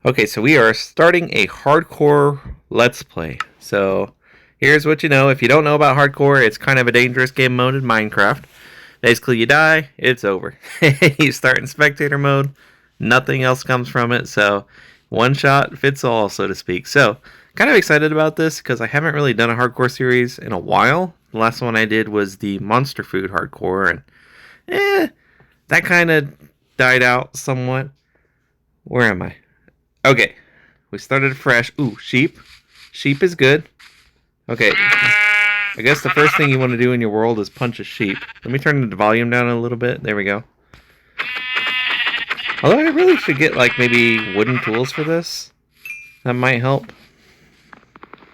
Okay, so we are starting a hardcore Let's Play. So here's what you know. If you don't know about hardcore, it's kind of a dangerous game mode in Minecraft. Basically, you die, it's over. You start in spectator mode, nothing else comes from it. So one shot fits all, so to speak. So kind of excited about this because I haven't really done a hardcore series in a while. The last one I did was the monster food hardcore, and that kind of died out somewhat. Where am I? Okay, we started fresh. Ooh, sheep. Sheep is good. Okay, I guess the first thing you want to do in your world is punch a sheep. Let me turn the volume down a little bit. There we go. Although I really should get like maybe wooden tools for this. That might help.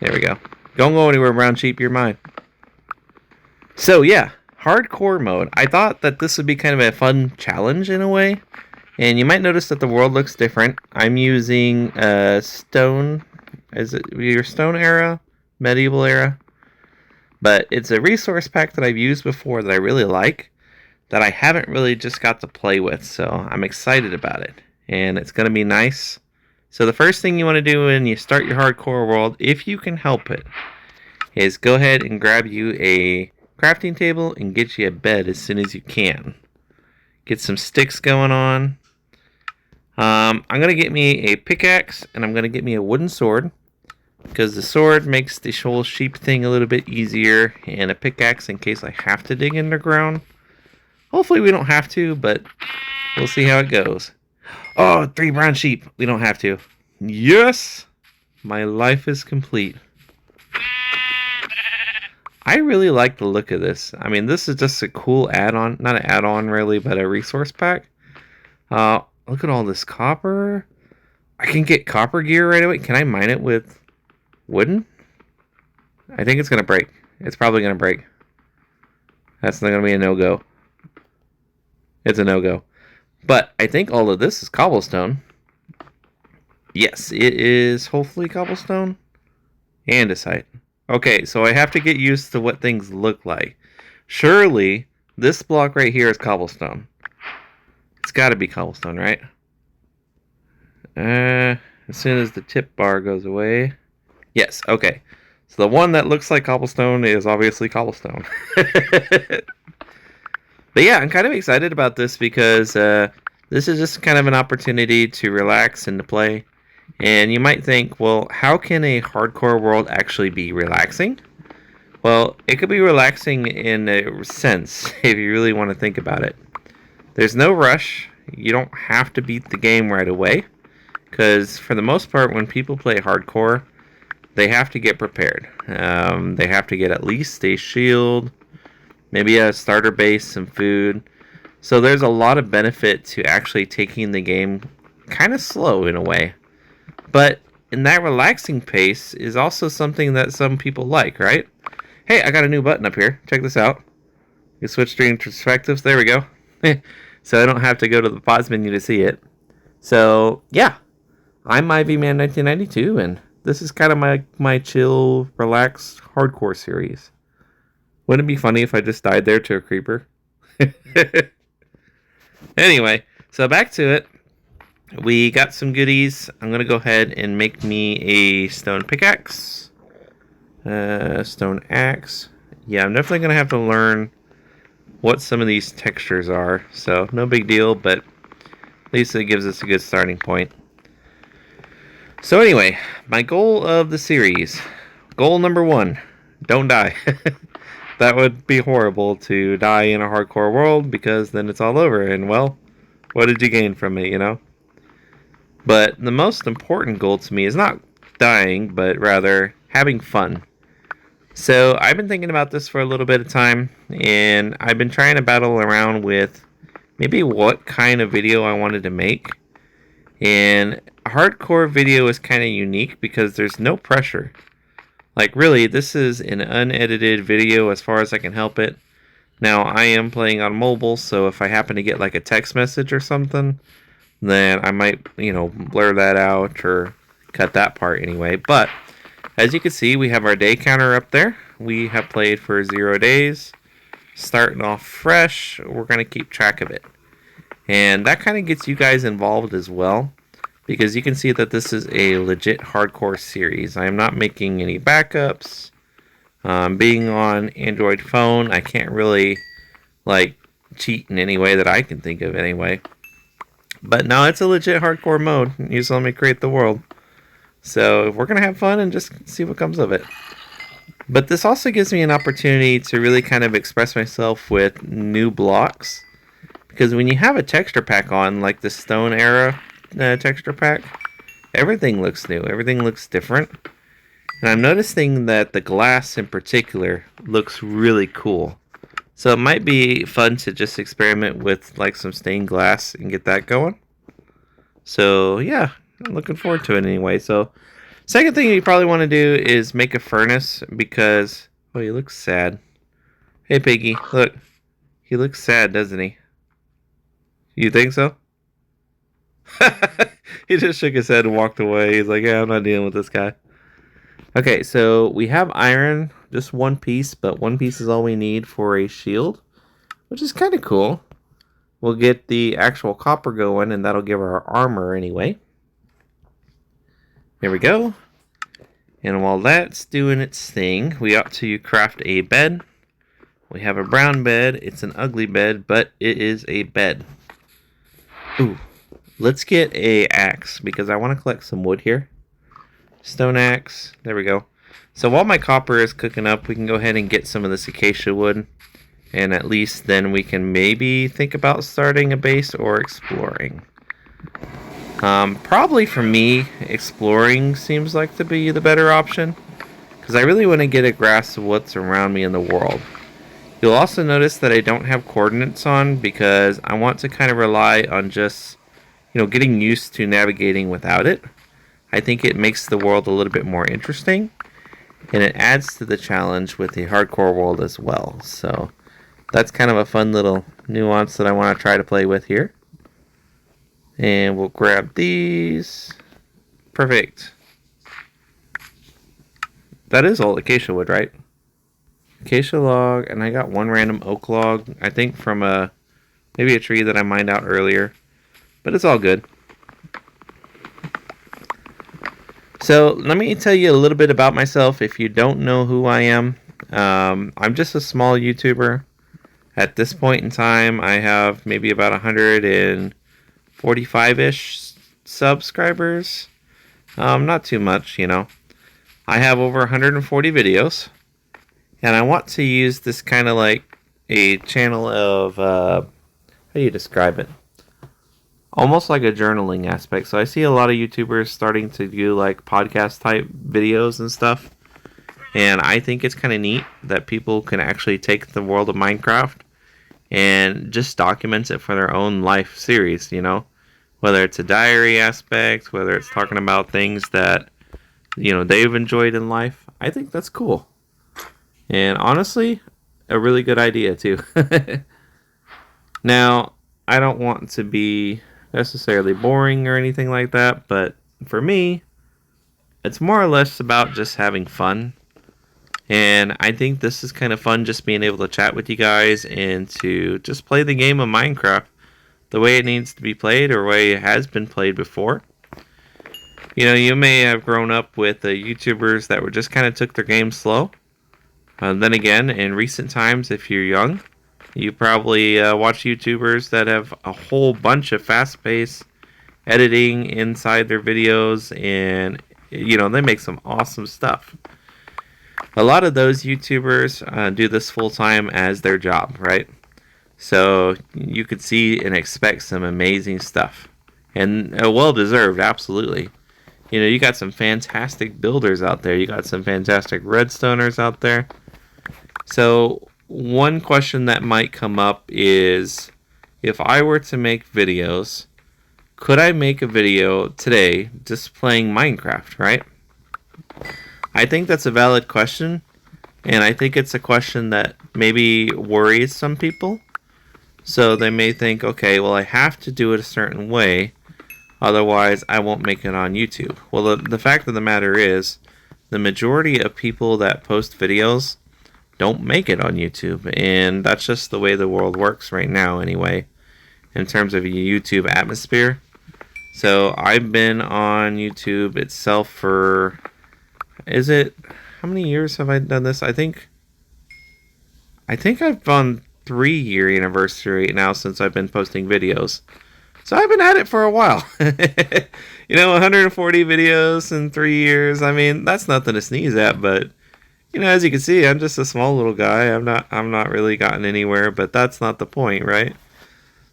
There we go. Don't go anywhere, brown sheep. You're mine. So yeah, hardcore mode. I thought that this would be kind of a fun challenge in a way. And you might notice that the world looks different. I'm using stone. Is it your stone era? Medieval era? But it's a resource pack that I've used before that I really like, that I haven't really just got to play with. So I'm excited about it. And it's going to be nice. So the first thing you want to do when you start your hardcore world, if you can help it, is go ahead and grab you a crafting table and get you a bed as soon as you can. Get some sticks going on. I'm going to get me a pickaxe, and I'm going to get me a wooden sword, because the sword makes the whole sheep thing a little bit easier, and a pickaxe in case I have to dig underground. Hopefully we don't have to, but we'll see how it goes. Oh, 3 brown sheep. We don't have to. Yes! My life is complete. I really like the look of this. I mean, this is just a cool add-on. Not an add-on, really, but a resource pack. Look at all this copper. I can get copper gear right away. Can I mine it with wooden? I think it's going to break. It's probably going to break. That's not going to be a no-go. It's a no-go. But I think all of this is cobblestone. Yes, it is hopefully cobblestone. Andesite. Okay, so I have to get used to what things look like. Surely, this block right here is cobblestone. It's got to be cobblestone, right? As soon as the tip bar goes away. Yes, okay. So the one that looks like cobblestone is obviously cobblestone. But yeah, I'm kind of excited about this because this is just kind of an opportunity to relax and to play. And you might think, well, how can a hardcore world actually be relaxing? Well, it could be relaxing in a sense if you really want to think about it. There's no rush. You don't have to beat the game right away. Because for the most part, when people play hardcore, they have to get prepared. They have to get at least a shield, maybe a starter base, some food. So there's a lot of benefit to actually taking the game kind of slow in a way. But in that relaxing pace is also something that some people like, right? Hey, I got a new button up here. Check this out. You switch between perspectives. There we go. So I don't have to go to the pause menu to see it. So, yeah. I'm IvyMan1992, and this is kind of my chill, relaxed, hardcore series. Wouldn't it be funny if I just died there to a creeper? Anyway, so back to it. We got some goodies. I'm going to go ahead and make me a stone pickaxe. Stone axe. Yeah, I'm definitely going to have to learn what some of these textures are. So, no big deal, but at least it gives us a good starting point. So anyway, my goal of the series. Goal number 1. Don't die. That would be horrible to die in a hardcore world because then it's all over. And well, what did you gain from it, you know? But the most important goal to me is not dying, but rather having fun. So I've been thinking about this for a little bit of time, and I've been trying to battle around with maybe what kind of video I wanted to make. And a hardcore video is kind of unique because there's no pressure. Like really, this is an unedited video as far as I can help it. Now, I am playing on mobile, so if I happen to get like a text message or something, then I might, blur that out or cut that part anyway. But as you can see, we have our day counter up there. We have played for 0 days. Starting off fresh, we're going to keep track of it. And that kind of gets you guys involved as well. because you can see that this is a legit hardcore series. I am not making any backups. Being on Android phone, I can't really like cheat in any way that I can think of anyway. But no, it's a legit hardcore mode. You just let me create the world. So we're going to have fun and just see what comes of it. But this also gives me an opportunity to really kind of express myself with new blocks. Because when you have a texture pack on, like the Stone Era texture pack, everything looks new. Everything looks different. And I'm noticing that the glass in particular looks really cool. So it might be fun to just experiment with like some stained glass and get that going. So yeah, I'm looking forward to it anyway. So second thing you probably want to do is make a furnace because, oh, he looks sad. Hey Piggy, look. He looks sad, doesn't he? You think so? He just shook his head and walked away. He's like, yeah, I'm not dealing with this guy. Okay, so we have iron, just one piece, but one piece is all we need for a shield, which is kind of cool. We'll get the actual copper going, and that'll give our armor anyway. There we go. And while that's doing its thing, we ought to craft a bed. We have a brown bed. It's an ugly bed, but it is a bed. Ooh, let's get a axe, because I want to collect some wood here. Stone axe. There we go. So while my copper is cooking up, we can go ahead and get some of this acacia wood. And at least then we can maybe think about starting a base or exploring. Probably for me, exploring seems like to be the better option. Because I really want to get a grasp of what's around me in the world. You'll also notice that I don't have coordinates on because I want to kind of rely on just, getting used to navigating without it. I think it makes the world a little bit more interesting, and it adds to the challenge with the hardcore world as well. So that's kind of a fun little nuance that I want to try to play with here. And we'll grab these. Perfect. That is all acacia wood, right? Acacia log, and I got one random oak log, I think from maybe a tree that I mined out earlier. But it's all good. So let me tell you a little bit about myself if you don't know who I am. I'm just a small YouTuber. At this point in time, I have maybe about 145-ish subscribers. Not too much, I have over 140 videos. And I want to use this kind of like a channel of, how do you describe it? Almost like a journaling aspect. So I see a lot of YouTubers starting to do like podcast type videos and stuff. And I think it's kind of neat that people can actually take the world of Minecraft and just document it for their own life series, Whether it's a diary aspect, whether it's talking about things that, they've enjoyed in life. I think that's cool. And honestly, a really good idea too. Now, I don't want to be necessarily boring or anything like that, but for me, it's more or less about just having fun. And I think this is kind of fun, just being able to chat with you guys and to just play the game of Minecraft the way it needs to be played or the way it has been played before. You may have grown up with YouTubers that were just kind of took their game slow. Then again, in recent times, if you're young, you probably watch YouTubers that have a whole bunch of fast-paced editing inside their videos, and they make some awesome stuff. A lot of those YouTubers do this full-time as their job, right? So you could see and expect some amazing stuff, and well-deserved, absolutely. You got some fantastic builders out there. You got some fantastic redstoners out there. So one question that might come up is, if I were to make videos, could I make a video today just playing Minecraft, right? I think that's a valid question, and I think it's a question that maybe worries some people. So they may think, okay, well, I have to do it a certain way, otherwise I won't make it on YouTube. Well, the fact of the matter is, the majority of people that post videos don't make it on YouTube, and that's just the way the world works right now anyway, in terms of a YouTube atmosphere. So I've been on YouTube itself for, how many years have I done this? I think I've on 3-year anniversary now since I've been posting videos. So I've been at it for a while. 140 videos in 3 years. I mean, that's nothing to sneeze at, but as you can see, I'm just a small little guy. I'm not really gotten anywhere, but that's not the point, right?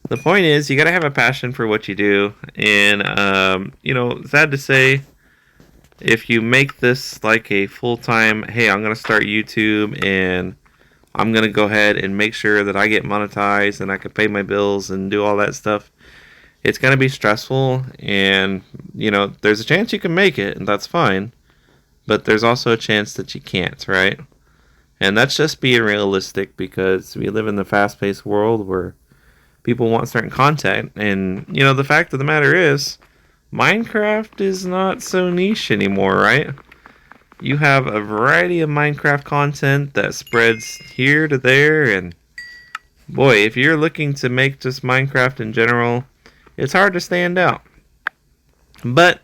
The point is you got to have a passion for what you do. And sad to say, if you make this like a full-time, hey, I'm going to start YouTube and I'm going to go ahead and make sure that I get monetized and I can pay my bills and do all that stuff, it's going to be stressful. And there's a chance you can make it, and that's fine, but there's also a chance that you can't, right? And that's just being realistic, because we live in the fast-paced world where people want certain content. And the fact of the matter is, Minecraft is not so niche anymore, right? You have a variety of Minecraft content that spreads here to there, and boy, if you're looking to make just Minecraft in general, it's hard to stand out. But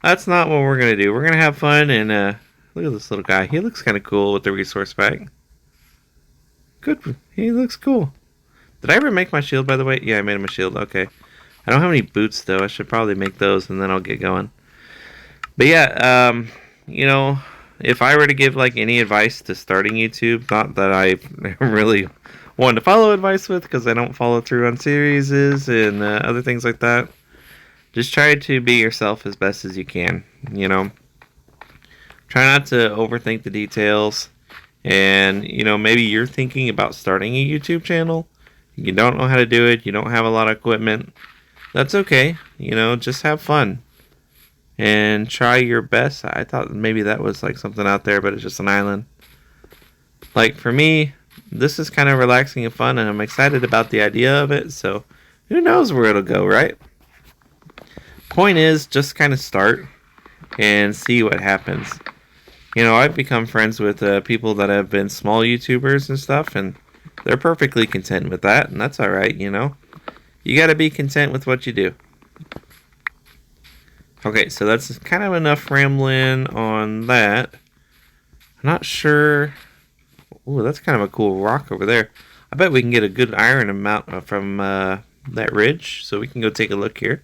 that's not what we're going to do. We're going to have fun, and look at this little guy. He looks kind of cool with the resource pack. Good. He looks cool. Did I ever make my shield, by the way? Yeah, I made him a shield. Okay. I don't have any boots, though. I should probably make those, and then I'll get going. But yeah, if I were to give like any advice to starting YouTube, not that I really want to follow advice with, because I don't follow through on series and other things like that, just try to be yourself as best as you can. Try not to overthink the details. And maybe you're thinking about starting a YouTube channel, you don't know how to do it, you don't have a lot of equipment. That's okay. Just have fun and try your best. I thought maybe that was like something out there, but it's just an island. Like for me, this is kind of relaxing and fun, and I'm excited about the idea of it. So who knows where it'll go, right? Point is, just kind of start and see what happens. I've become friends with people that have been small YouTubers and stuff, and they're perfectly content with that, and that's all right. You got to be content with what you do. Okay, so that's kind of enough rambling on that. I'm not sure. Ooh, that's kind of a cool rock over there. I bet we can get a good iron amount from that ridge, so we can go take a look here.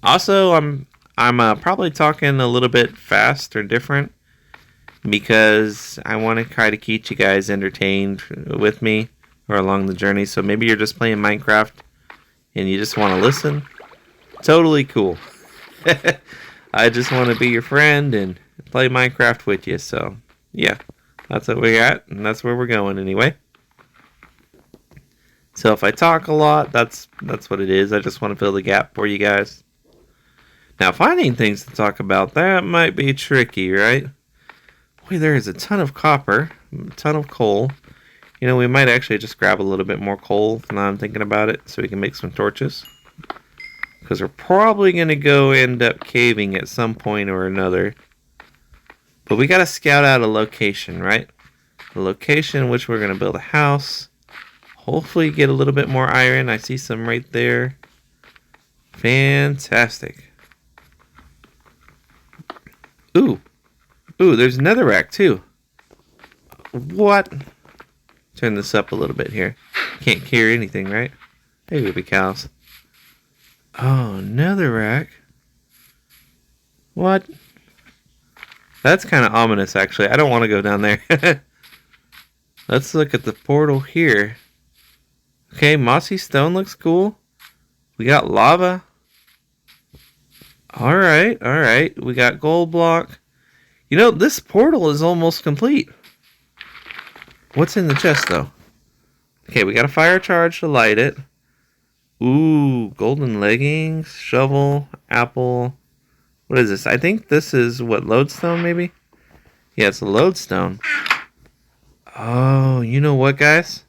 Also, I'm probably talking a little bit fast or different, because I want to try to keep you guys entertained with me or along the journey. So maybe you're just playing Minecraft and you just want to listen. Totally cool. I just want to be your friend and play Minecraft with you. So yeah, that's what we got, and that's where we're going anyway. So if I talk a lot, that's what it is. I just want to fill the gap for you guys. Now, finding things to talk about, that might be tricky, right? Boy, there is a ton of copper, a ton of coal. We might actually just grab a little bit more coal now I'm thinking about it, so we can make some torches. Because we're probably going to end up caving at some point or another. But we got to scout out a location, right? A location in which we're going to build a house. Hopefully get a little bit more iron. I see some right there. Fantastic. Ooh, there's netherrack too. What? Turn this up a little bit here. Can't carry anything, right? Hey, baby cows. Oh, netherrack. What? That's kind of ominous, actually. I don't want to go down there. Let's look at the portal here. Okay, mossy stone looks cool. We got lava. Alright. We got gold block. This portal is almost complete. What's in the chest, though? Okay, we got a fire charge to light it. Ooh, golden leggings, shovel, apple. What is this? I think this is, lodestone, maybe? Yeah, it's a lodestone. Oh, you know what, guys?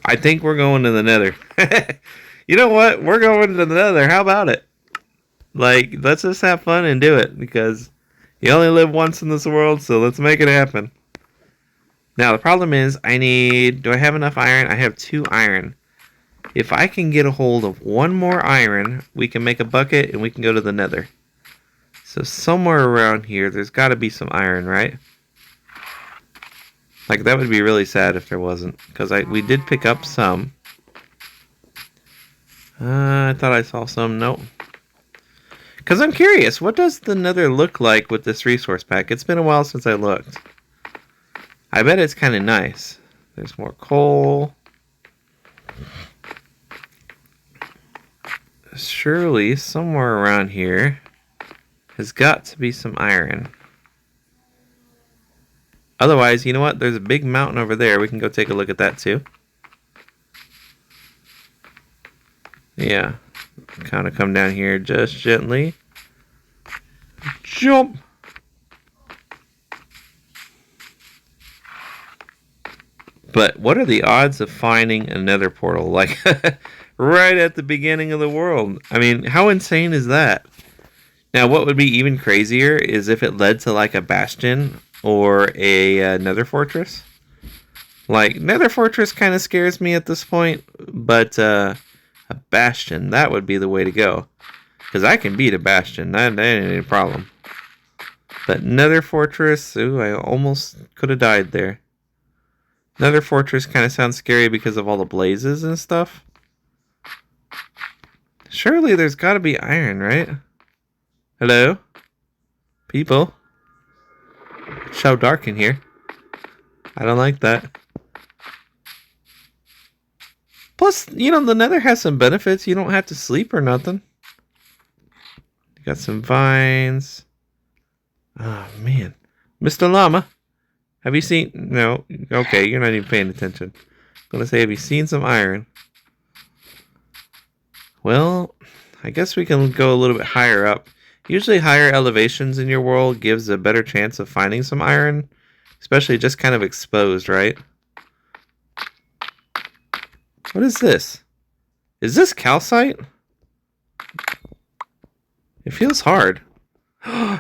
I think we're going to the Nether. You know what? We're going to the Nether. How about it? Let's just have fun and do it, because you only live once in this world, so let's make it happen. Now, the problem is, do I have enough iron? I have 2 iron. If I can get a hold of one more iron, we can make a bucket and we can go to the Nether. So somewhere around here, there's got to be some iron, right? Like, that would be really sad if there wasn't, because we did pick up some. I thought I saw some. Nope. Because I'm curious, what does the Nether look like with this resource pack? It's been a while since I looked. I bet it's kind of nice. There's more coal. Surely, somewhere around here has got to be some iron. Otherwise, you know what? There's a big mountain over there. We can go take a look at that too. Yeah. Kind of come down here just gently. Jump! But what are the odds of finding a Nether portal? Like, right at the beginning of the world. I mean, how insane is that? Now, what would be even crazier is if it led to, like, a bastion or a Nether fortress. Like, Nether fortress kind of scares me at this point, but a bastion, that would be the way to go. Because I can beat a bastion, that ain't any problem. But Nether fortress, ooh, I almost could have died there. Nether fortress kind of sounds scary because of all the blazes and stuff. Surely there's got to be iron, right? Hello? People? It's so dark in here. I don't like that. Plus, you know, the Nether has some benefits. You don't have to sleep or nothing. You got some vines. Oh, man. Mr. Llama, have you seen... No. Okay, you're not even paying attention. I'm going to say, have you seen some iron? Well, I guess we can go a little bit higher up. Usually higher elevations in your world gives a better chance of finding some iron. Especially just kind of exposed, right? What is this? Is this calcite? It feels hard.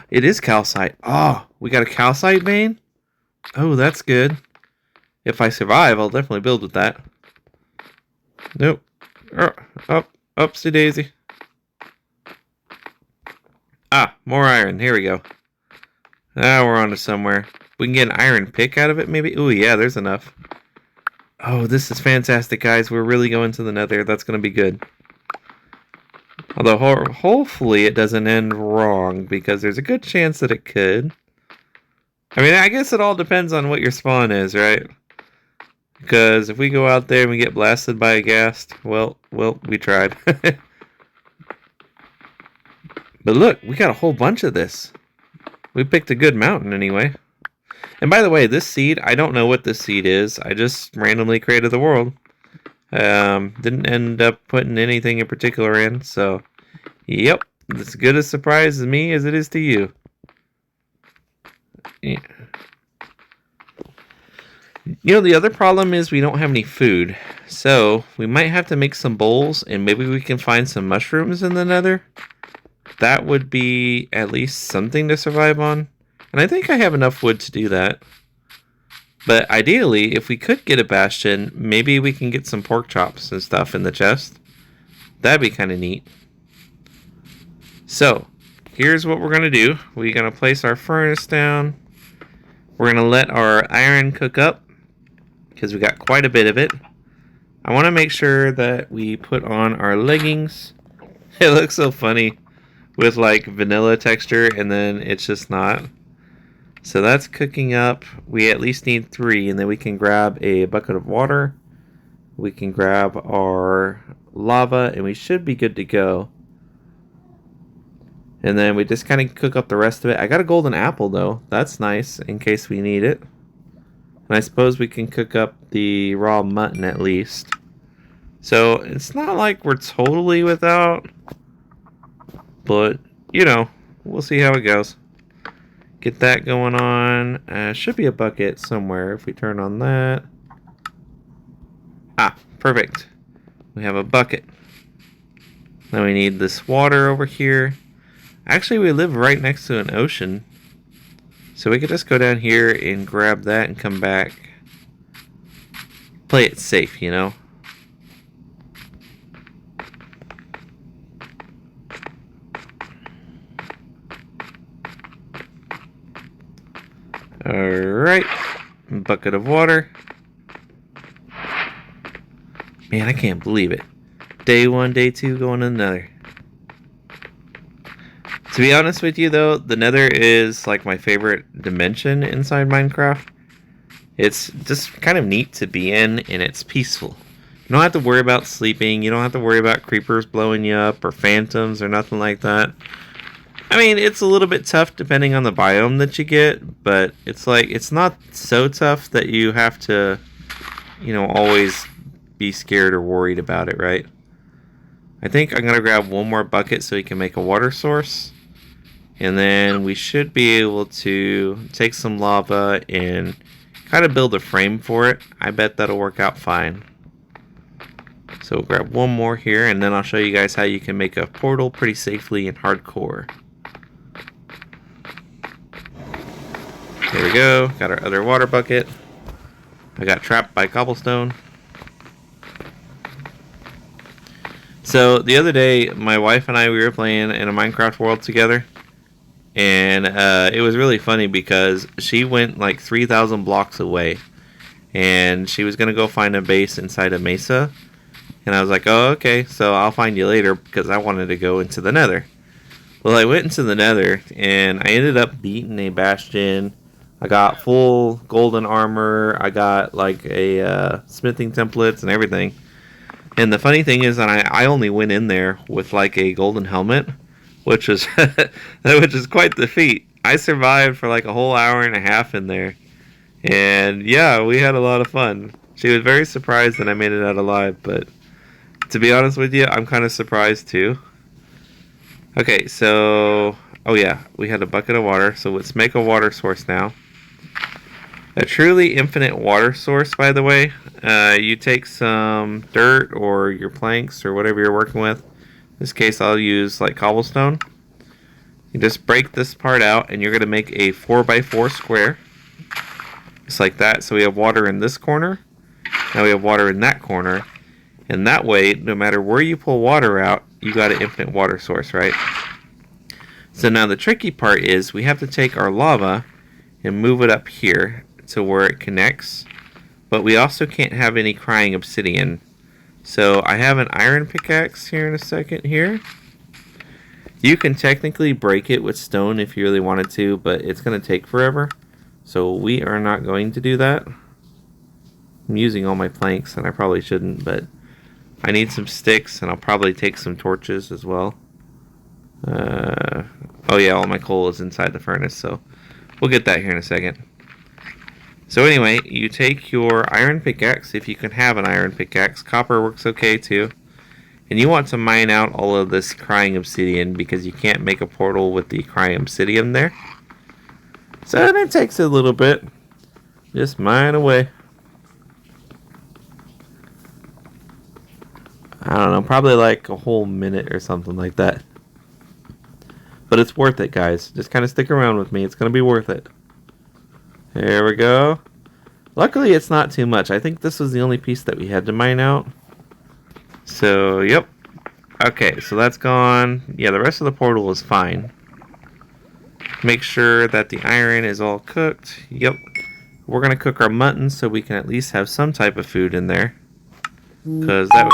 It is calcite. Oh, we got a calcite vein? Oh, that's good. If I survive, I'll definitely build with that. Nope. Upsy daisy. Ah, more iron. Here we go. Now we're on to somewhere. We can get an iron pick out of it, maybe? Ooh, yeah, there's enough. Oh, this is fantastic, guys. We're really going to the Nether. That's going to be good. Although, hopefully it doesn't end wrong, because there's a good chance that it could. I mean, I guess it all depends on what your spawn is, right? Because if we go out there and we get blasted by a ghast, well, we tried. But look, we got a whole bunch of this. We picked a good mountain anyway. And by the way, this seed, I don't know what this seed is. I just randomly created the world. Didn't end up putting anything in particular in, so yep, it's as good a surprise to me as it is to you. Yeah. You know, the other problem is we don't have any food, so we might have to make some bowls, and maybe we can find some mushrooms in the Nether. That would be at least something to survive on. And I think I have enough wood to do that. But ideally, if we could get a bastion, maybe we can get some pork chops and stuff in the chest. That'd be kind of neat. So, here's what we're going to do. We're going to place our furnace down. We're going to let our iron cook up, because we got quite a bit of it. I want to make sure that we put on our leggings. It looks so funny with like vanilla texture, and then it's just not. So that's cooking up. We at least need 3, and then we can grab a bucket of water. We can grab our lava, and we should be good to go. And then we just kind of cook up the rest of it. I got a golden apple, though. That's nice, in case we need it. And I suppose we can cook up the raw mutton at least. So it's not like we're totally without. But, you know, we'll see how it goes. Get that going on. Should be a bucket somewhere if we turn on that. Ah, perfect. We have a bucket. Now we need this water over here. Actually, we live right next to an ocean. So we could just go down here and grab that and come back. Play it safe, you know. Alright. Bucket of water. Man, I can't believe it. Day 1, day 2, going to the Nether. To be honest with you, though, the Nether is like my favorite dimension inside Minecraft. It's just kind of neat to be in, and it's peaceful. You don't have to worry about sleeping. You don't have to worry about creepers blowing you up or phantoms or nothing like that. I mean, it's a little bit tough depending on the biome that you get, but it's like it's not so tough that you have to, always be scared or worried about it, right? I think I'm going to grab one more bucket so we can make a water source. And then we should be able to take some lava and kind of build a frame for it. I bet that'll work out fine. So we'll grab one more here, and then I'll show you guys how you can make a portal pretty safely in hardcore. There we go. Got our other water bucket. I got trapped by cobblestone. So the other day, my wife and I, we were playing in a Minecraft world together. And it was really funny because she went like 3,000 blocks away. And she was going to go find a base inside a mesa. And I was like, oh, okay, so I'll find you later because I wanted to go into the Nether. Well, I went into the Nether and I ended up beating a bastion. I got full golden armor. I got like a smithing templates and everything. And the funny thing is that I only went in there with like a golden helmet, which is quite the feat. I survived for like a whole hour and a half in there. And yeah, we had a lot of fun. She was very surprised that I made it out alive, but to be honest with you, I'm kind of surprised too. Okay, so oh yeah, we had a bucket of water, so let's make a water source now. A truly infinite water source, by the way. You take some dirt or your planks or whatever you're working with. In this case, I'll use like cobblestone. You just break this part out, and you're going to make a 4x4 square. Just like that. So we have water in this corner. Now we have water in that corner. And that way, no matter where you pull water out, you got an infinite water source, right? So now the tricky part is we have to take our lava and move it up here to where it connects. But we also can't have any crying obsidian. So I have an iron pickaxe here in a second here. You can technically break it with stone if you really wanted to, but it's going to take forever. So we are not going to do that. I'm using all my planks, and I probably shouldn't, but I need some sticks, and I'll probably take some torches as well. Oh yeah, all my coal is inside the furnace, so we'll get that here in a second. So anyway, you take your iron pickaxe, if you can have an iron pickaxe. Copper works okay too. And you want to mine out all of this crying obsidian because you can't make a portal with the crying obsidian there. So it takes a little bit. Just mine away. I don't know, probably like a whole minute or something like that. But it's worth it, guys. Just kind of stick around with me. It's going to be worth it. There we go. Luckily, it's not too much. I think this was the only piece that we had to mine out. So, yep. Okay, so that's gone. Yeah, the rest of the portal is fine. Make sure that the iron is all cooked. Yep. We're going to cook our mutton so we can at least have some type of food in there. Because that would...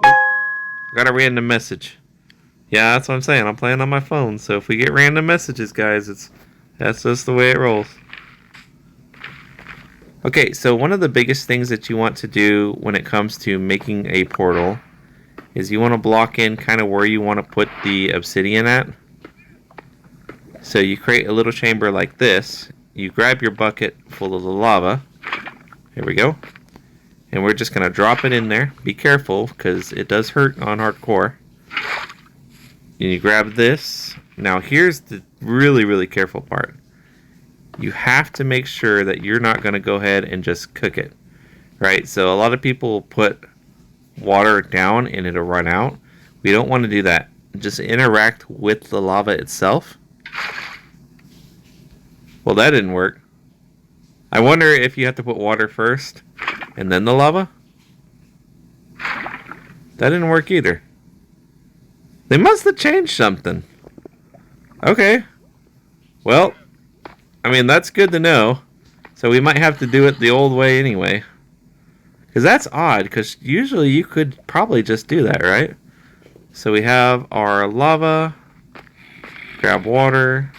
I got a random message. Yeah, that's what I'm saying. I'm playing on my phone. So if we get random messages, guys, that's just the way it rolls. Okay, so one of the biggest things that you want to do when it comes to making a portal is you want to block in kind of where you want to put the obsidian at. So you create a little chamber like this. You grab your bucket full of the lava. Here we go. And we're just going to drop it in there. Be careful because it does hurt on hardcore. And you grab this. Now here's the really, really careful part. You have to make sure that you're not going to go ahead and just cook it, right? So a lot of people put water down and it'll run out. We don't want to do that. Just interact with the lava itself. Well, that didn't work. I wonder if you have to put water first and then the lava. That didn't work either. They must have changed something. Okay. Well, I mean, that's good to know. So we might have to do it the old way anyway. Because that's odd, because usually you could probably just do that, right? So we have our lava. Grab water.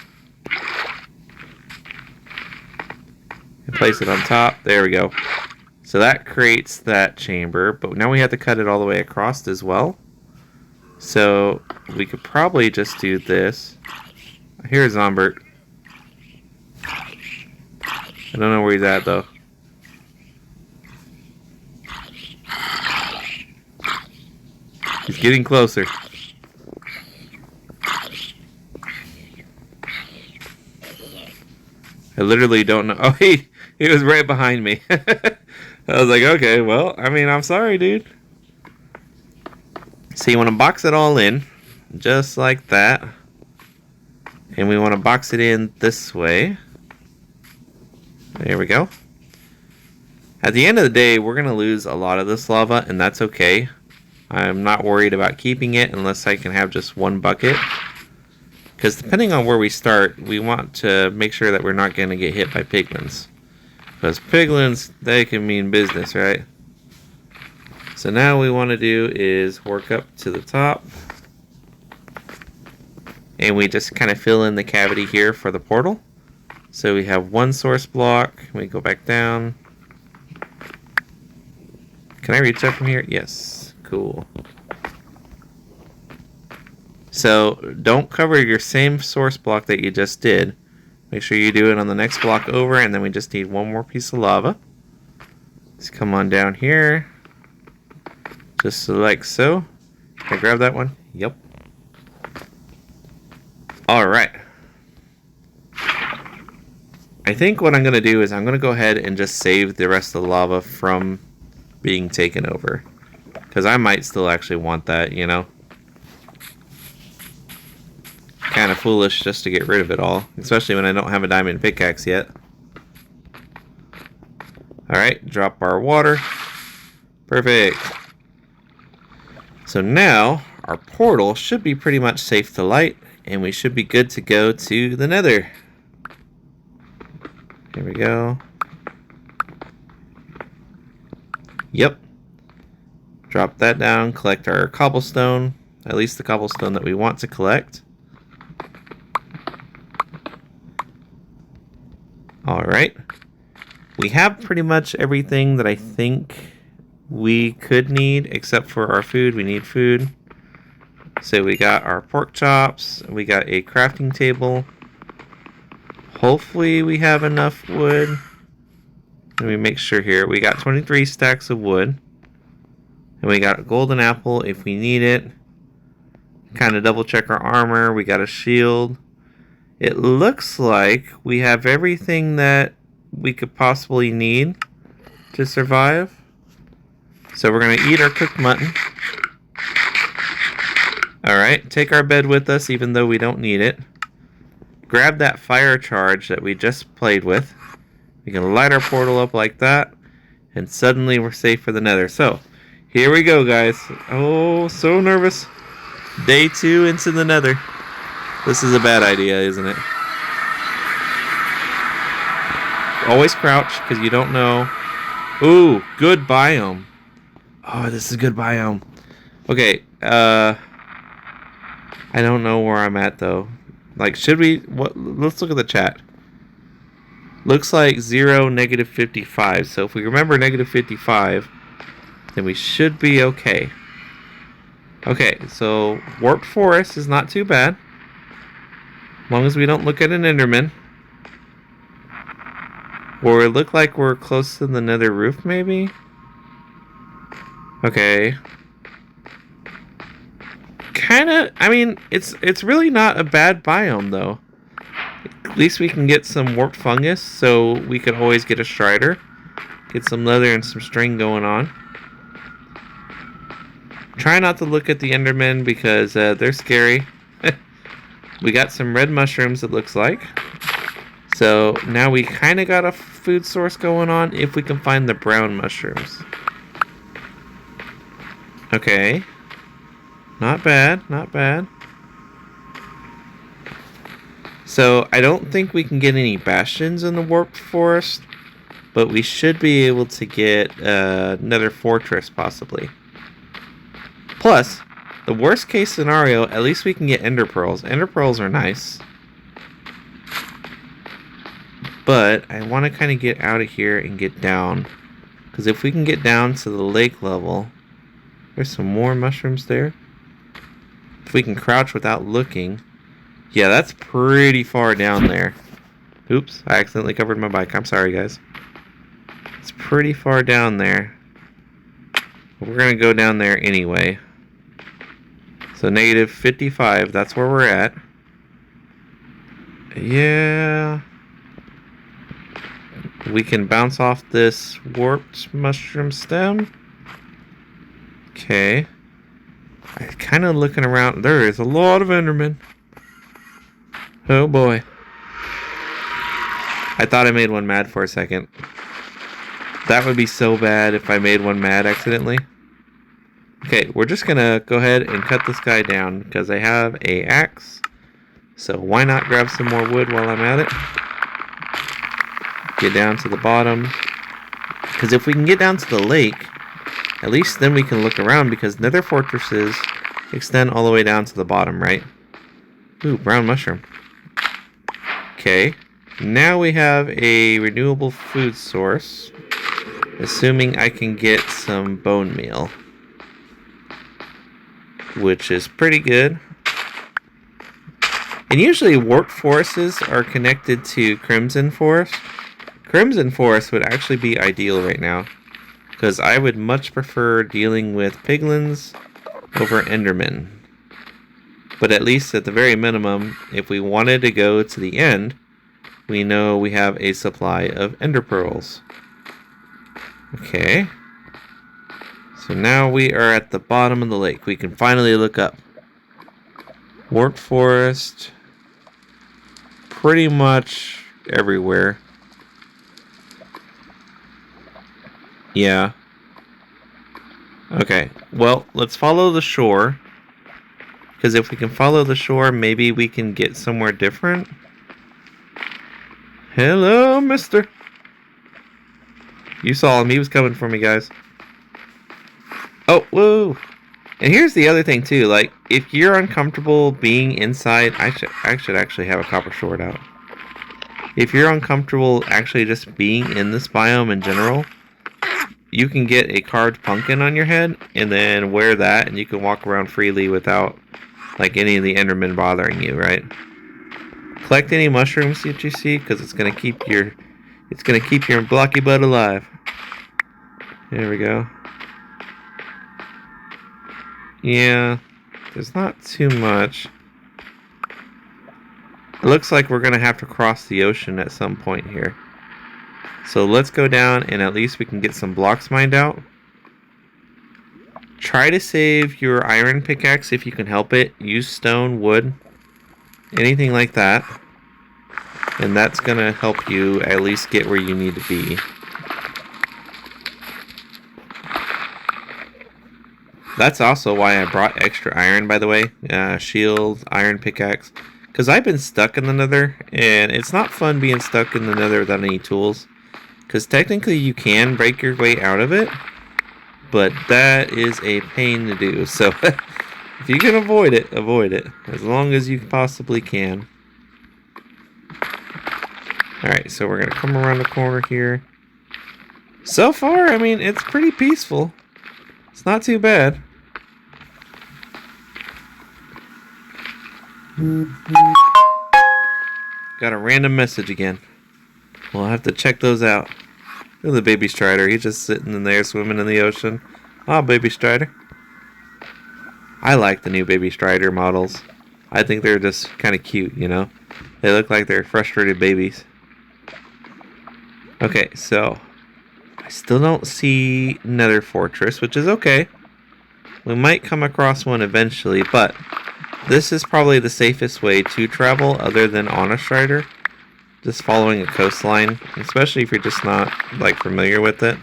And place it on top. There we go. So that creates that chamber, but now we have to cut it all the way across as well. So we could probably just do this. Here's Zombert. I don't know where he's at though. He's getting closer. I literally don't know. Oh, he was right behind me. I was like, okay, well, I mean, I'm sorry, dude. So you want to box it all in, just like that. And we want to box it in this way. There we go. At the end of the day, we're going to lose a lot of this lava, and that's okay. I'm not worried about keeping it unless I can have just one bucket. Because depending on where we start, we want to make sure that we're not going to get hit by piglins. Because piglins, they can mean business, right? So now what we want to do is work up to the top. And we just kind of fill in the cavity here for the portal. So we have one source block. We go back down. Can I reach up from here? Yes. Cool. So don't cover your same source block that you just did. Make sure you do it on the next block over, and then we just need one more piece of lava. Let's come on down here. Just like so. Can I grab that one? Yep. Alright. I think what I'm going to do is I'm going to go ahead and just save the rest of the lava from being taken over. Because I might still actually want that, you know. Kind of foolish just to get rid of it all. Especially when I don't have a diamond pickaxe yet. Alright, drop our water. Perfect. So now, our portal should be pretty much safe to light. And we should be good to go to the Nether. Here we go. Yep. Drop that down, collect our cobblestone. At least the cobblestone that we want to collect. Alright. We have pretty much everything that I think we could need, except for our food. We need food. So we got our pork chops. We got a crafting table. Hopefully we have enough wood. Let me make sure here. We got 23 stacks of wood. And we got a golden apple if we need it. Kind of double check our armor. We got a shield. It looks like we have everything that we could possibly need to survive. So we're going to eat our cooked mutton. Alright, take our bed with us even though we don't need it. Grab that fire charge that we just played with. We can light our portal up like that. And suddenly we're safe for the Nether. So, here we go, guys. Oh, so nervous. Day 2 into the Nether. This is a bad idea, isn't it? Always crouch, because you don't know. Ooh, good biome. Oh, this is a good biome. Okay, I don't know where I'm at, though. Like, should we... Let's look at the chat. Looks like 0, negative 55. So if we remember negative 55, then we should be okay. Okay, so warped forest is not too bad. As long as we don't look at an enderman. Or it look like we're close to the nether roof, maybe? Okay. Kinda, I mean, it's really not a bad biome, though. At least we can get some warped fungus, so we could always get a strider. Get some leather and some string going on. Try not to look at the endermen because they're scary. We got some red mushrooms, it looks like. So now we kind of got a food source going on if we can find the brown mushrooms. Okay. Not bad, not bad. So I don't think we can get any bastions in the warped forest, but we should be able to get another fortress possibly. Plus, the worst case scenario, at least we can get ender pearls. Ender pearls are nice. But I want to kind of get out of here and get down. Because if we can get down to the lake level, there's some more mushrooms there. If we can crouch without looking. Yeah, that's pretty far down there. Oops, I accidentally covered my bike. I'm sorry, guys. It's pretty far down there. But we're going to go down there anyway. So negative 55, that's where we're at. Yeah. We can bounce off this warped mushroom stem. Okay. I'm kind of looking around. There is a lot of Endermen. Oh boy. I thought I made one mad for a second. That would be so bad if I made one mad accidentally. Okay, we're just gonna go ahead and cut this guy down because I have a axe. So why not grab some more wood while I'm at it? Get down to the bottom. Because if we can get down to the lake, at least then we can look around because nether fortresses extend all the way down to the bottom, right? Ooh, brown mushroom. Okay, now we have a renewable food source. Assuming I can get some bone meal. Which is pretty good. And usually warped forests are connected to Crimson Forest. Crimson Forest would actually be ideal right now. Because I would much prefer dealing with piglins over endermen. But at least at the very minimum, if we wanted to go to the end, we know we have a supply of ender pearls. Okay. So now we are at the bottom of the lake. We can finally look up. Warped forest. Pretty much everywhere. Yeah. Okay. Well, let's follow the shore. Because if we can follow the shore, maybe we can get somewhere different. Hello, mister. You saw him. He was coming for me, guys. Oh, whoa. And here's the other thing, too. Like, if you're uncomfortable being inside... I should actually have a copper sword out. If you're uncomfortable actually just being in this biome in general, you can get a carved pumpkin on your head and then wear that, and you can walk around freely without, like, any of the endermen bothering you, right? Collect any mushrooms that you see, because it's going to keep your... It's going to keep your blocky butt alive. There we go. Yeah, there's not too much. It looks like we're going to have to cross the ocean at some point here. So let's go down and at least we can get some blocks mined out. Try to save your iron pickaxe if you can help it. Use stone, wood, anything like that. And that's going to help you at least get where you need to be. That's also why I brought extra iron, by the way. Shield, iron pickaxe. Because I've been stuck in the nether, and it's not fun being stuck in the nether without any tools. Because technically you can break your way out of it, but that is a pain to do. So if you can avoid it, as long as you possibly can. Alright, so we're going to come around the corner here. So far, I mean, it's pretty peaceful. It's not too bad. Got a random message again. We'll have to check those out. Look at the baby strider. He's just sitting in there swimming in the ocean. Ah, baby strider. I like the new baby strider models. I think they're just kind of cute, you know? They look like they're frustrated babies. Okay, so I still don't see Nether Fortress, which is okay. We might come across one eventually, but this is probably the safest way to travel other than on a strider. Just following a coastline, especially if you're just not, like, familiar with it.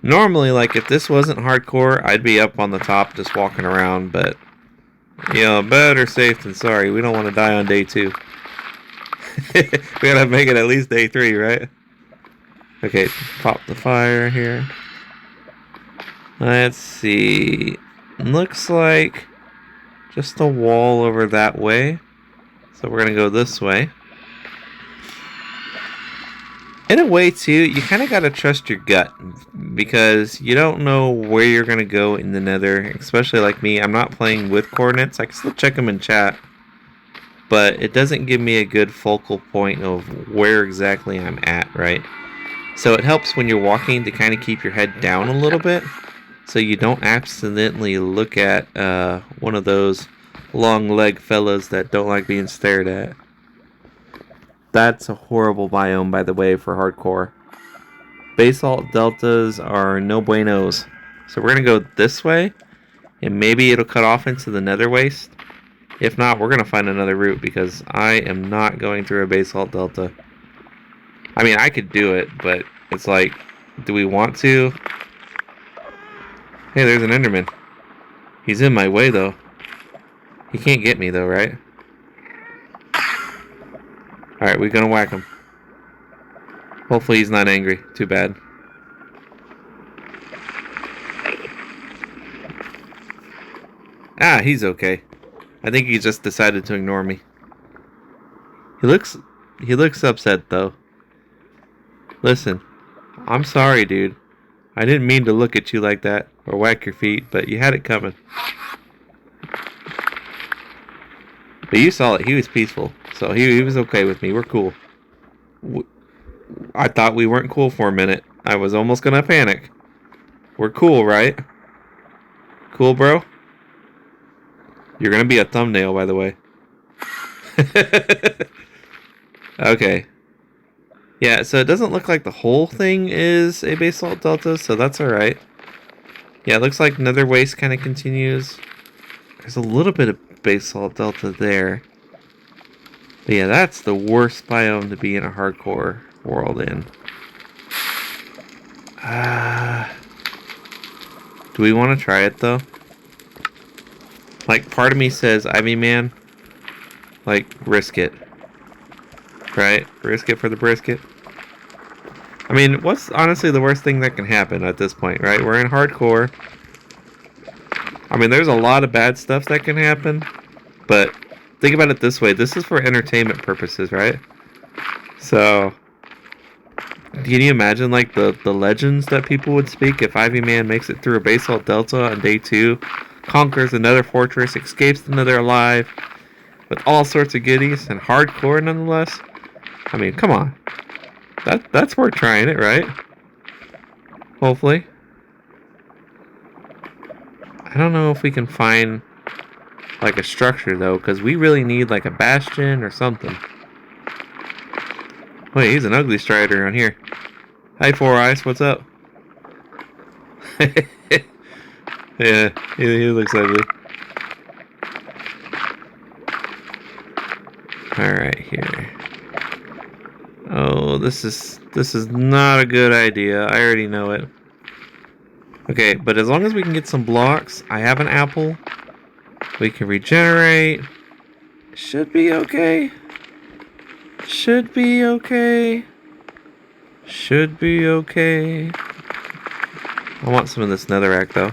Normally, like, if this wasn't hardcore, I'd be up on the top just walking around, but, you know, better safe than sorry. We don't want to die on day 2. We gotta make it at least day 3, right? Okay, pop the fire here. Let's see. Looks like just a wall over that way. So we're gonna go this way. In a way, too, you kind of gotta trust your gut because you don't know where you're gonna go in the Nether. Especially like me, I'm not playing with coordinates. I can still check them in chat, but it doesn't give me a good focal point of where exactly I'm at, right? So it helps when you're walking to kind of keep your head down a little bit so you don't accidentally look at one of those long leg fellas that don't like being stared at. That's a horrible biome, by the way, for hardcore. Basalt deltas are no buenos. So we're going to go this way, and maybe it'll cut off into the nether waste. If not, we're going to find another route because I am not going through a basalt delta. I mean, I could do it, but it's like, do we want to? Hey, there's an Enderman. He's in my way, though. He can't get me, though, right? Alright, we're gonna whack him. Hopefully he's not angry. Too bad. Ah, he's okay. I think he just decided to ignore me. He looks upset, though. Listen, I'm sorry, dude. I didn't mean to look at you like that or whack your feet, but you had it coming. But you saw it. He was peaceful. So he was okay with me. We're cool. I thought we weren't cool for a minute. I was almost gonna panic. We're cool, right? Cool, bro? You're gonna be a thumbnail, by the way. Okay. Yeah, so it doesn't look like the whole thing is a basalt delta, so that's alright. Yeah, it looks like nether waste kind of continues. There's a little bit of basalt delta there. But yeah, that's the worst biome to be in a hardcore world in. Do we want to try it, though? Like, part of me says, Ivy Man, like, risk it. Right? Risk it for the brisket. I mean, what's honestly the worst thing that can happen at this point, right? We're in hardcore. I mean, there's a lot of bad stuff that can happen, but think about it this way. This is for entertainment purposes, right? So, can you imagine, like, the legends that people would speak if Ivy Man makes it through a basalt delta on day 2, conquers another fortress, escapes the nether alive, with all sorts of goodies, and hardcore nonetheless? I mean, come on. That's worth trying it, right? Hopefully. I don't know if we can find, like, a structure, though, because we really need, like, a bastion or something. Wait, he's an ugly strider on here. Hi, Four Eyes, what's up? Yeah, he looks ugly. Alright, here. Oh, this is not a good idea. I already know it. Okay, but as long as we can get some blocks, I have an apple. We can regenerate. Should be okay. Should be okay. Should be okay. I want some of this netherrack, though.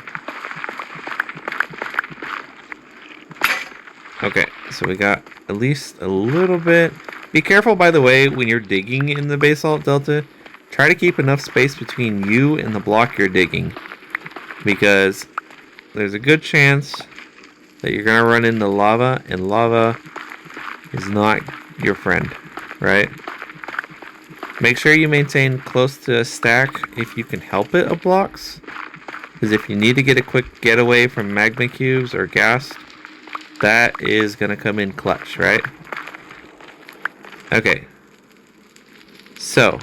Okay, so we got at least a little bit. Be careful, by the way, when you're digging in the basalt delta. Try to keep enough space between you and the block you're digging, because there's a good chance that you're gonna run into lava, and lava is not your friend, right? Make sure you maintain close to a stack if you can help it of blocks, because if you need to get a quick getaway from magma cubes or gas, that is gonna come in clutch, right? Okay, so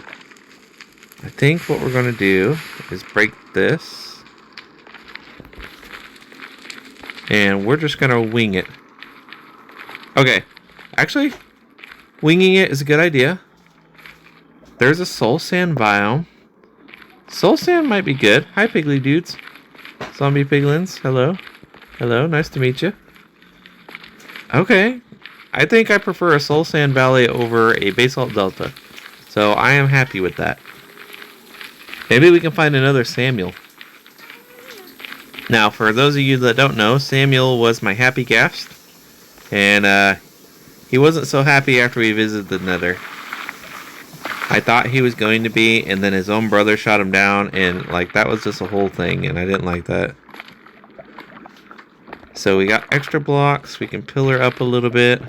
I think what we're gonna do is break this, and we're just gonna wing it. Okay, actually, winging it is a good idea. There's a soul sand biome. Soul sand might be good. Hi, piggly dudes. Zombie piglins. Hello. Hello, nice to meet you. Okay, I think I prefer a soul sand valley over a basalt delta. So I am happy with that. Maybe we can find another Samuel. Now, for those of you that don't know, Samuel was my happy guest. And he wasn't so happy after we visited the Nether. I thought he was going to be, and then his own brother shot him down, and like that was just a whole thing, and I didn't like that. So we got extra blocks. We can pillar up a little bit.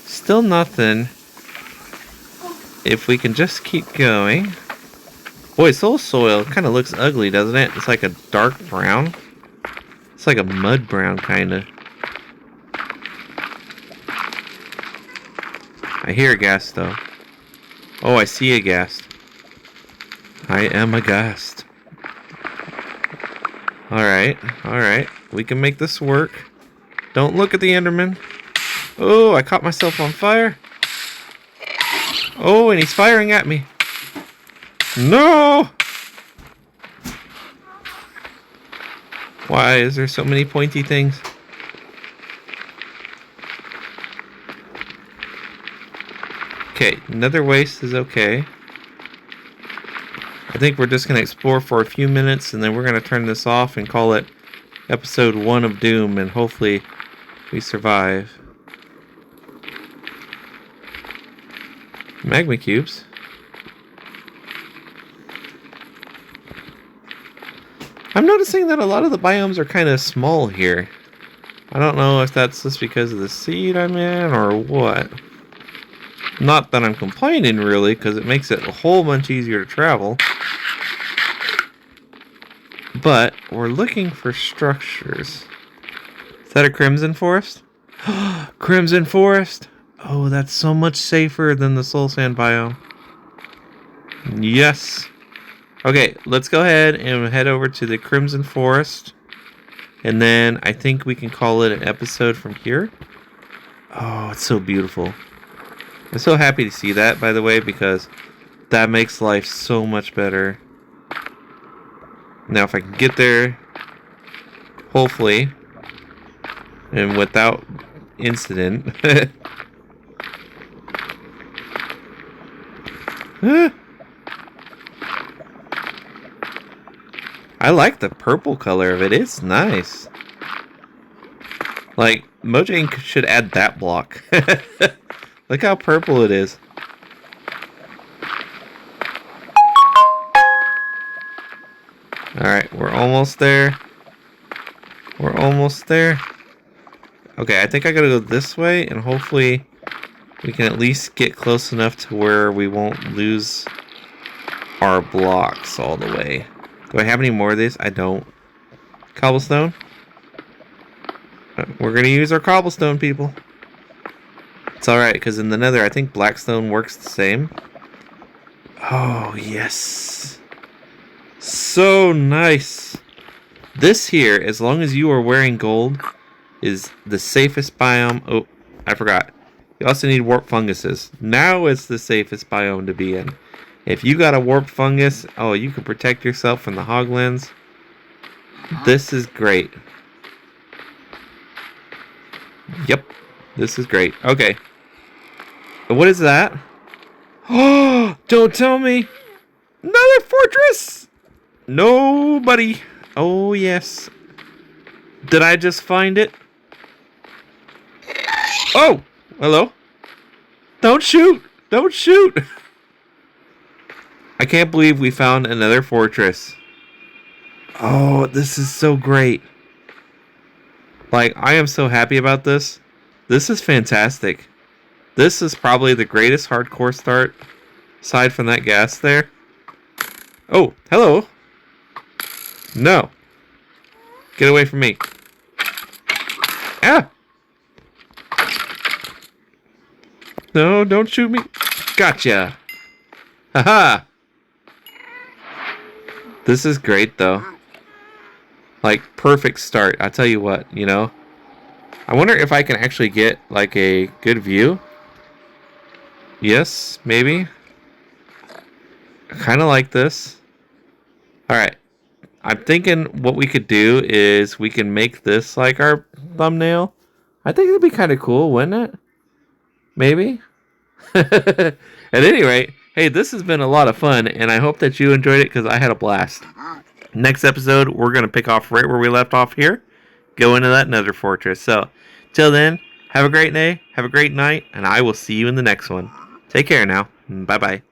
Still nothing. If we can just keep going. Boy, soul soil kind of looks ugly, doesn't it? It's like a dark brown. It's like a mud brown, kind of. I hear a ghast, though. Oh, I see a ghast. I am a ghast. Alright, alright. We can make this work. Don't look at the Enderman. Oh, I caught myself on fire. Oh, and he's firing at me. No! Why is there so many pointy things? Okay, nether waste is okay. I think we're just going to explore for a few minutes and then we're going to turn this off and call it episode 1 of Doom, and hopefully we survive. Magma cubes. I'm noticing that a lot of the biomes are kind of small here. I don't know if that's just because of the seed I'm in or what. Not that I'm complaining really, because it makes it a whole bunch easier to travel. But we're looking for structures. Is that a crimson forest? Crimson forest! Oh, that's so much safer than the soul sand biome. Yes! Okay, let's go ahead and head over to the crimson forest. And then I think we can call it an episode from here. Oh, it's so beautiful. I'm so happy to see that, by the way, because that makes life so much better. Now, if I can get there, hopefully, and without incident. I like the purple color of it. It's nice. Like, Mojang should add that block. Look how purple it is. Alright, we're almost there. We're almost there. Okay, I think I gotta go this way, and hopefully we can at least get close enough to where we won't lose our blocks all the way. Do I have any more of this? I don't. Cobblestone? We're gonna use our cobblestone, people. It's alright, because in the Nether, I think blackstone works the same. Oh, yes. So nice. This here, as long as you are wearing gold, is the safest biome. Oh, I forgot. You also need warp funguses. Now it's the safest biome to be in. If you got a warp fungus, oh, you can protect yourself from the hoglins. This is great. Yep, this is great. Okay. What is that? Oh, don't tell me. Another fortress. Nobody. Oh, yes. Did I just find it? Oh, hello. Don't shoot. Don't shoot. I can't believe we found another fortress. Oh, this is so great. Like, I am so happy about this. This is fantastic. This is probably the greatest hardcore start, aside from that gas there. Oh, hello. No. Get away from me. Ah! No, don't shoot me. Gotcha. Haha. This is great, though. Like, perfect start. I tell you what, you know. I wonder if I can actually get, like, a good view. Yes, maybe. I kind of like this. Alright. I'm thinking what we could do is we can make this like our thumbnail. I think it'd be kind of cool, wouldn't it? Maybe. At any rate, hey, this has been a lot of fun, and I hope that you enjoyed it because I had a blast. Next episode, we're going to pick off right where we left off here, go into that Nether fortress. So, till then, have a great day, have a great night, and I will see you in the next one. Take care now. Bye-bye.